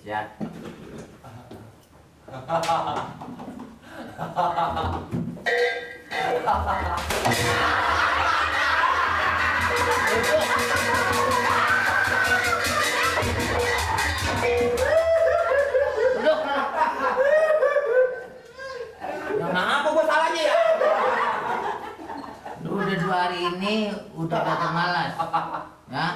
Ya. Kenapa gua salahnya ya? Lu udah 2 hari ini udah datang malas. Ya.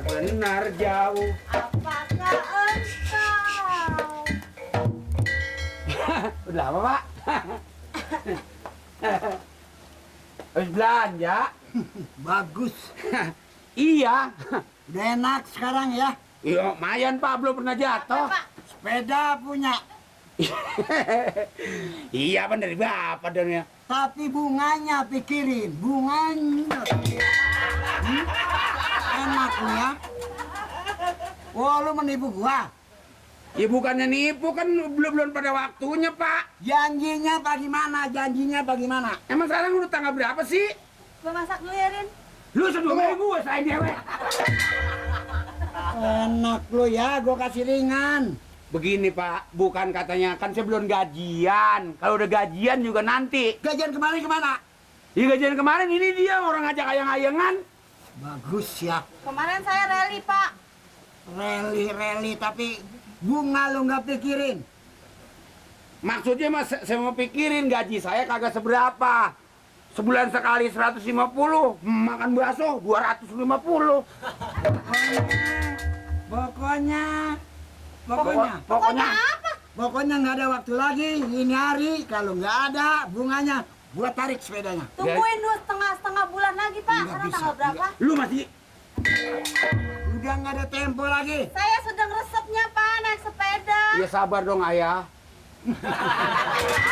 Benar jauh. Apakah engkau? Udah lama, Pak. Habis belanja. Bagus. Iya. Udah enak sekarang ya. Iya, lumayan Pak, belum pernah jatuh. Sepeda punya. Iya, Pak, dari Bapak dong ya. Tapi bunganya pikirin. Bunganya. Enak lu ya. Wah, lu menipu gua. Ya bukannya nipu, kan belum pada waktunya, Pak. Janjinya bagaimana? Janjinya bagaimana? Emang sekarang udah tanggal berapa sih? Gue masak dulu ya, Rin. Lu sedulur gue, saya dewe. Enak lu ya, gua kasih ringan. Begini, Pak, bukan katanya, kan saya belum gajian. Kalau udah gajian juga nanti. Gajian kemarin kemana? Ya gajian kemarin ini dia orang ngajak ayang-ayangan. Bagus ya. Kemarin saya rally, Pak. Rally, tapi bunga lu nggak pikirin. Maksudnya mas, saya mau pikirin gaji saya kagak seberapa. Sebulan sekali 150, makan bakso 250. Pokoknya Apa? Pokoknya nggak ada waktu lagi. Ini hari kalau nggak ada bunganya, gua tarik sepedanya. Tungguin 2,5 bulan lagi, Pak. Nggak Sekarang bisa. tanggal berapa? Lu masih Udah nggak ada tempo lagi. Saya sedang resepnya, Pak, naik sepeda. ya sabar dong ayah.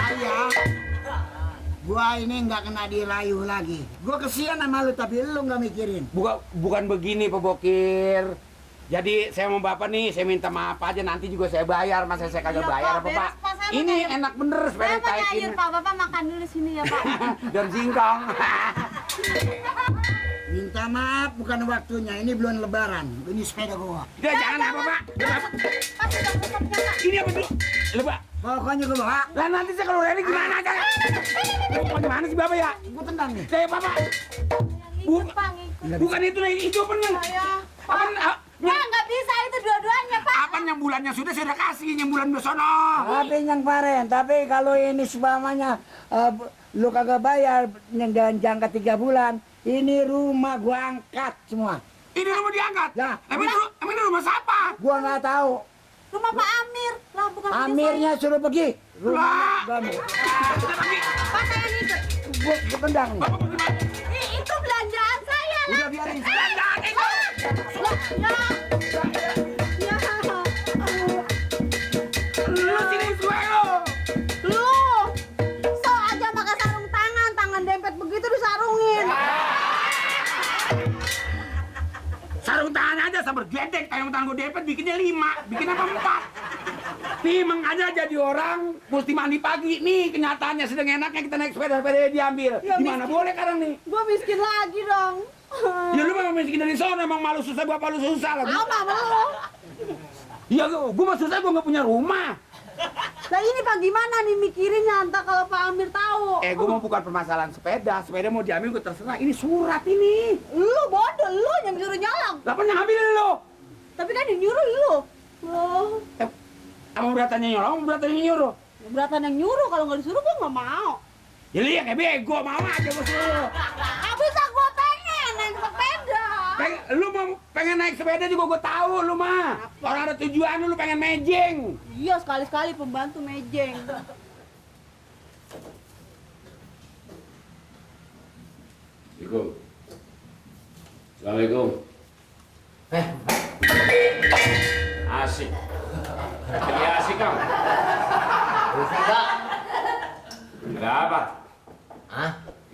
Ayah, gua ini nggak kena dirayu lagi. Gua kesian sama lu, tapi lu nggak mikirin. Bukan begini Pak Bokir. Jadi saya mau Bapak nih, saya minta maaf aja, nanti juga saya bayar. Masa saya kagak Iya, bayar Pak, apa beres, Pak? Pak. Saya mau Ini tanya- enak bener Saya sepeda mau kayak nyayur, gini. Pak. Bapak makan dulu sini ya, Pak. Dan singkong. Minta maaf, bukan waktunya. Ini belum lebaran. Ini sepeda gua. Udah jangan apa Pak. Pak, sedang resepnya, Pak. Ini apa dulu? Lu Pak. Pokoknya gua bawa. Lah nanti saya kalau ini gimana aja? Mau gimana sih Bapak ya? Gua tendang nih. Saya Bapak. Ngikut, Pak, ngikut. Bukan itu nih, itu apa nih? Saya. Apaan? Pak, nggak bisa itu dua-duanya, Pak. Apaan yang bulannya sudah saya udah kasih, yang bulan besono. Tapi yang kemarin, tapi kalau ini sebamanya lu kagak bayar dan jangka 3 bulan, ini rumah gua angkat semua. Ini rumah diangkat. Ya. Emang ini rumah siapa? Gua nggak tahu. Rumah Pak Amir. Lah, bukan punya Amirnya suruh pergi. Lah. Gua ambil. saya. Pak, saya ngikut. Gua tendang nih. Itu belanjaan saya. Lah. Udah biarin. Belanjaan itu. Ya. Lu sini gue lo. Lu. So aja pakai sarung tangan dempet begitu disarungin. Sarung tangan aja sama gedek, sarung tangan gue depet bikinnya 5, bikin apa 4. Nih emang aja jadi orang mesti mandi pagi. Nih kenyataannya sedang enaknya kita naik sepeda diambil. Ya, Gimana miskin. boleh sekarang nih? Gua miskin lagi dong. Ya lu memang miskin dari sono, emang malu susah bapak lu susah lagi. Apa lu? Ya gua mah susah, gua nggak punya rumah. Lah ini Pak gimana nih mikirinnya entah kalau Pak Amir tahu. Gua mau bukan permasalahan sepeda mau diambil gua terserah. Ini surat ini. Lu bodoh, lu yang nyuruh nyolong. Lah yang ngambil lo? Tapi kan yang nyuruh lu. Oh, Apa beratannya nyolong, beratannya nyuruh? beratan yang nyuruh, kalau nggak disuruh gua nggak mau. Ya lihat kayak bego, mau aja gua suruh. Bisa gua pengen naik sepeda. Lu mau pengen naik sepeda juga gua tahu lu mah. Orang ada tujuan lu pengen mejeng. Iya sekali-sekali pembantu mejeng. Assalamualaikum.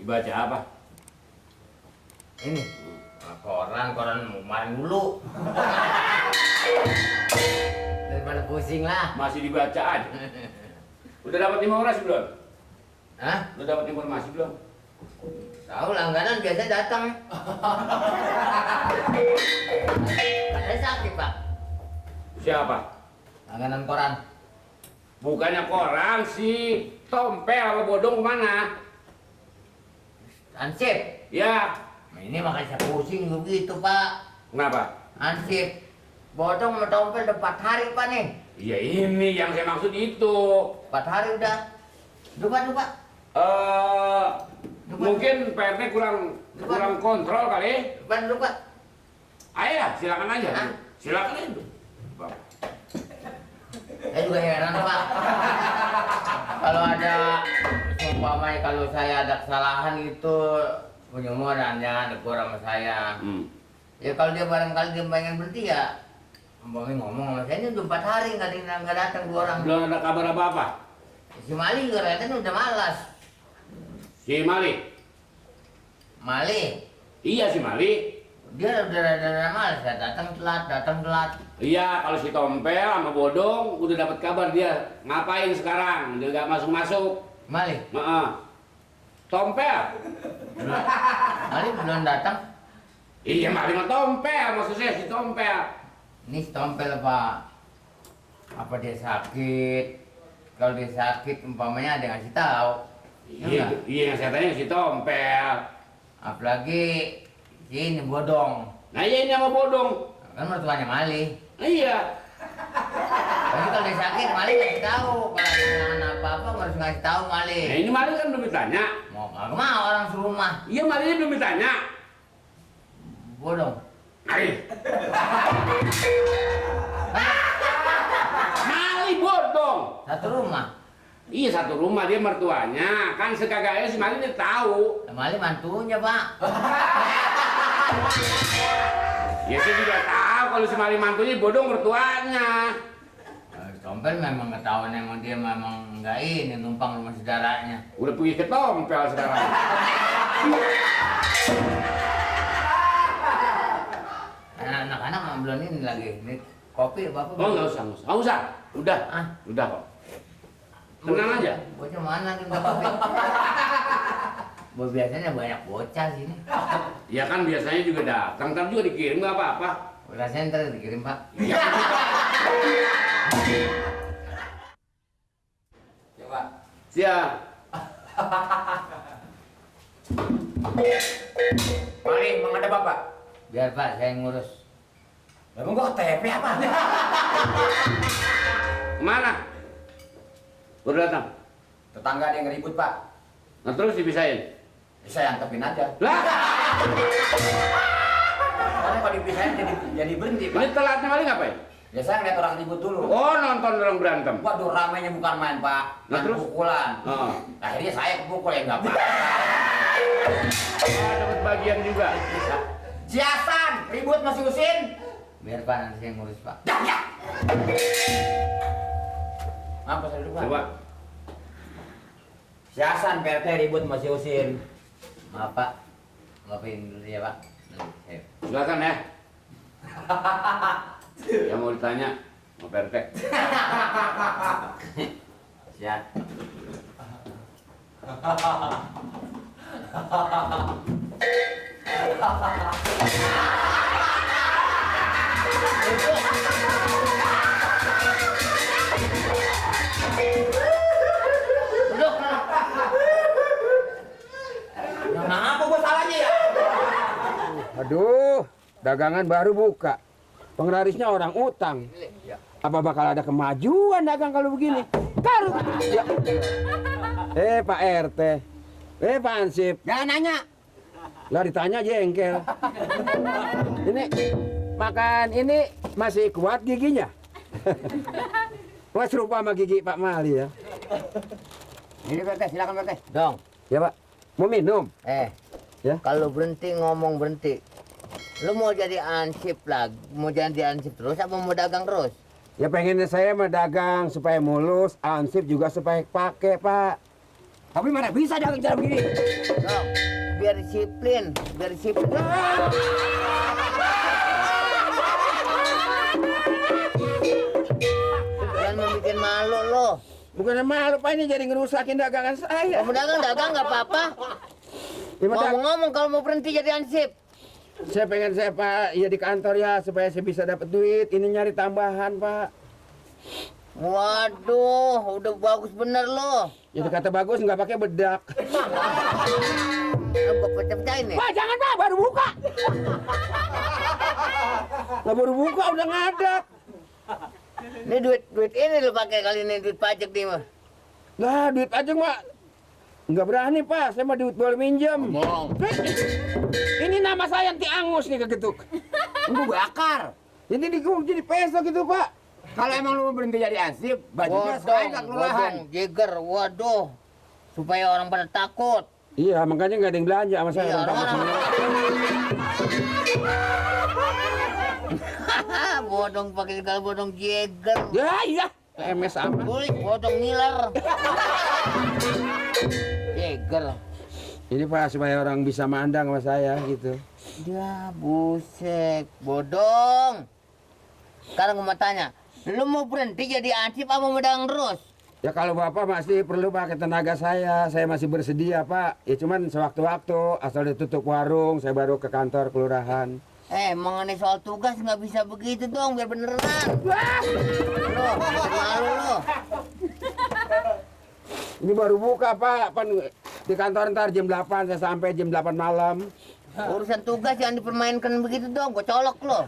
Dibaca apa? Ini koran kemarin dulu. Daripada pusing lah. Masih dibaca aja. Udah dapat informasi belum? Hah? Udah dapat informasi belum? Tahu langganan biasa datang. Katanya sakit pak. Siapa? Langganan koran. Bukannya koran si Tompel sama Bodong kemana? Ansip. Ya. Nah, ini makanya saya pusing begitu pak. Kenapa? Ansip. Bodong sama Tompel udah 4 hari pak nih. Iya ini yang saya maksud itu. 4 hari udah. Lupa. Mungkin PRT kurang kontrol kali. Lupa. Ayo ya, silakan aja. Hah? Silakan aja. Saya juga heran pak. Kalau ada umpamanya kalau saya ada kesalahan itu penyumuran ya negur sama saya. Ya kalau dia barangkali dia pengen berhenti ya umpamanya ngomong sama saya, ini udah 4 hari nggak datang 2 orang. Belum ada kabar apa-apa? Si Mali juga katanya udah malas. Si Mali? Mali? Iya si Mali. Dia udah rada malas, ya datang telat. Iya, kalau si Tompel sama Bodong udah dapat kabar dia ngapain sekarang, dia nggak masuk. Mali? Tompel? Mali belum datang? Iya, Mali sama Tompel, maksudnya si Tompel. Ini si Tompel pak. Apa dia sakit? Kalau dia sakit umpamanya ada yang ngasih tahu. Iya, yang saya tanya si Tompel. Apalagi si ini Bodong. Nah iya ini sama Bodong. Kan mertuanya Mali. Iya. Tapi kalau dia sakit Mali ngasih tahu. Kalau ada kehilangan apa-apa harus ngasih tahu Mali. Nah ini Mali kan belum ditanya. Mau orang serumah. Iya Mali ini belum ditanya. Bodong. Mali. Mali Bodong. Satu rumah. Iya satu rumah dia mertuanya. Kan sekagaknya si Mali ini tahu. Mali mantunya pak. Ya saya juga tahu kalau si Mali mantunya Bodong mertuanya. Tompel memang ketahuan emang dia memang nggak ini numpang rumah saudaranya. Udah pergi ke Tompel sekarang. Anak-anak belum ini lagi. Ini kopi bapak. Oh nggak usah. Udah, udah kok. Tenang aja. Bocah mana kita kopi? Biasanya banyak bocah sini. Ya kan biasanya juga datang, ntar juga dikirim nggak apa-apa. Rasanya ntar dikirim pak. Iya. Coba. Siap. Mari, emang ada bapak? Biar pak saya ngurus. Emang gua KTP apa? Kemana? Baru datang. Tetangga ada yang ngeribut pak. Nah terus dipisahin. Saya antepin aja. Lah, Soalnya kalau dipisahin jadi berhenti pak. ini telatnya Mali ngapain? Ya saya ngeliat orang ribut dulu. Oh nonton orang berantem. Waduh ramainya bukan main pak. Nah, Main terus? pukulan. Oh. Akhirnya saya kepukul ya nggak apa-apa. Dapat bagian juga. Si Hasan ribut masih Usin. Biar pak nanti saya ngurus pak. Ya. Apa saya dulu pak? Coba. Si Hasan PRT ribut masih Usin. Maaf pak. Maafin dulu ya pak. Silakan ya. Yang mau ditanya, mau PRT. Siap. Duduk. Kenapa gua salahnya ya? Aduh, dagangan baru buka. Penglarisnya orang utang. Apa bakal ada kemajuan dagang kalau begini? Karut. Ya. Pak RT. Pak Ansip. Jangan nanya. Lah ditanya jengkel. Ini makan ini masih kuat giginya? Wah serupa sama gigi Pak Mali ya. Ini PT, silakan PT. Dong. Ya Pak. Mau minum? Ya. Kalau berhenti ngomong berhenti. Lu mau jadi ansip lagi, mau jadi ansip terus apa mau dagang terus? Ya pengennya saya mah dagang supaya mulus, ansip juga supaya pakai Pak. Tapi mana bisa jalan cara begini? Dong, biar disiplin, biar disiplin. Jangan membuat malu lo. Bukan malu Pak, ini jadi ngerusakin dagangan saya. Kamu dagang nggak apa-apa. Ngomong-ngomong kalau mau berhenti jadi ansip. Saya pengen saya Pak, ya di kantor ya supaya saya bisa dapat duit. Ini nyari tambahan Pak. Waduh, udah bagus bener lo. Jadi kata bagus nggak pakai bedak. Gue pecah-pecahin nih. Pak jangan Pak, baru buka. Lah baru buka udah ngadap. Ini duit ini lo pakai kali ini duit pajak nih mah. Lah duit pajak Pak. Nggak berani Pak, saya mah duit boleh minjem. Ngomong. Ini nama saya Anti Angus nih kegetuk. Gue bakar. Ini jadi peso gitu Pak. Kalau emang lu berhenti jadi ansip, bajunya sekali ke kelurahan. Jeger, waduh. Supaya orang pada takut. Iya, makanya nggak ada yang belanja sama saya. Iya, Orang-orang. Bodong pakai segala bodong jeger. Ya iya, MS sama. Kulit bodong ngiler. Jeger. Ini Pak supaya orang bisa mandang sama saya gitu. Ya buset, bodong. Sekarang gue mau tanya, lu mau berhenti jadi ansip apa mau dagang terus? Ya kalau Bapak masih perlu pakai tenaga saya masih bersedia Pak. Ya cuman sewaktu-waktu asal ditutup warung, saya baru ke kantor kelurahan. Mengenai soal tugas nggak bisa begitu dong, biar beneran. Lo, malu lo. Ini baru buka Pak, di kantor ntar jam 8 saya sampai jam 8 malam. Urusan tugas jangan dipermainkan begitu dong, gue colok lo.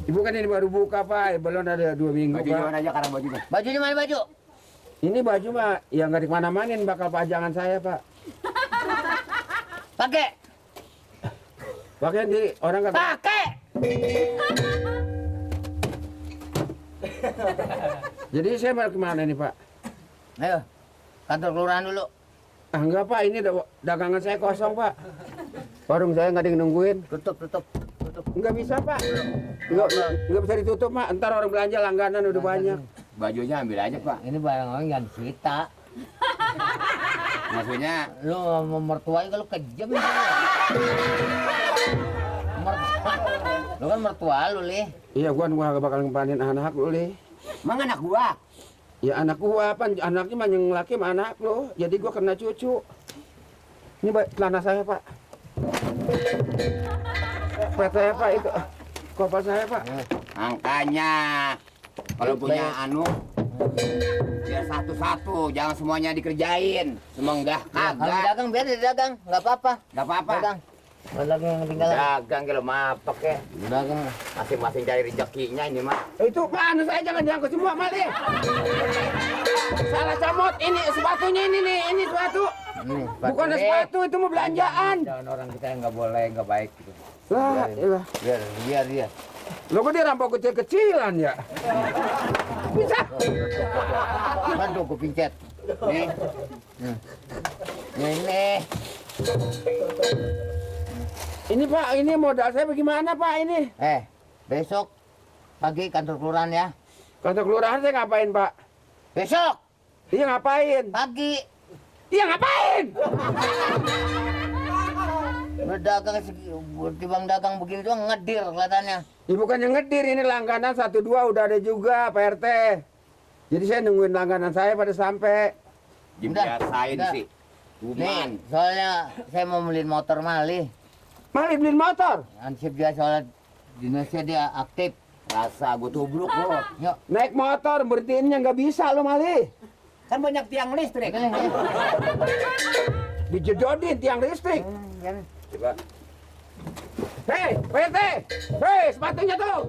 Ibu kan ini baru buka Pak, belum ada 2 minggu Bajunya Pak. mana aja karang bajunya. Bajunya mana baju? Ini baju mah yang nggak dimana-manain bakal pajangan saya Pak. Pakai, Pakai di orang kata. pakai. Jadi saya mau kemana nih Pak? Ayo, kantor kelurahan dulu. Ah enggak Pak, ini dagangan saya kosong Pak. Warung saya nggak ada yang nungguin. Tutup. Nggak bisa Pak. Nggak bisa ditutup Pak. Ntar orang belanja langganan udah banyak. Bajunya ambil aja, Pak. Ini barang orang yang disita. Maksudnya Lu mau mertuanya kalau kejam ya. Lu kan mertua lu, Li. Iya gua nggak bakal ngempanin anak lu Li. emang anak gua. Ya anak gua apa? Anaknya mah yang laki sama anak lu. Jadi gua kena cucu. Ini celana saya Pak. Pet saya Pak itu. Kopal saya Pak. Angkanya kalau punya anu biar satu-satu, jangan semuanya dikerjain. Semenggah Kalau kagak. dagang biar dia dagang, nggak apa-apa. Enggak apa-apa. Dagang. Dagang yang ketinggalan. Dagang kalau mapak ya. Dagang. Masing-masing cari rezekinya ini mah. Itu Pak, anu saya jangan diangkut semua Mali. Salah comot ini sepatunya ini nih, ini sepatu. Bukan sepatu itu mau belanjaan. Jangan orang kita yang nggak boleh, nggak baik gitu. Lah, iyalah. Biar dia. Lo kok dia rampok kecil-kecilan ya? Bisa. Aduh, gue pincet. Nih. Ini. Ini Pak, ini modal saya bagaimana Pak ini? Besok pagi kantor kelurahan ya. Kantor kelurahan saya ngapain Pak? Besok Iya ngapain? pagi. Iya ngapain? Berdagang timbang dagang begini doang ngedir kelihatannya. Ya bukan yang ngedir, ini langganan 1-2 udah ada juga Pak RT. Jadi saya nungguin langganan saya pada sampai. Dibiasain Udah. sih. Nih, Cuman soalnya saya mau beliin motor Mali. Mali beliin motor. Ansip dia soalnya di Indonesia dia aktif. rasa gua tubruk lo. Yuk. Naik motor berhentiinnya nggak bisa lo Mali. Kan banyak tiang listrik. Dijedodin tiang listrik. Jangan. Coba. Hei, Pak RT. Hei, sepatunya tuh.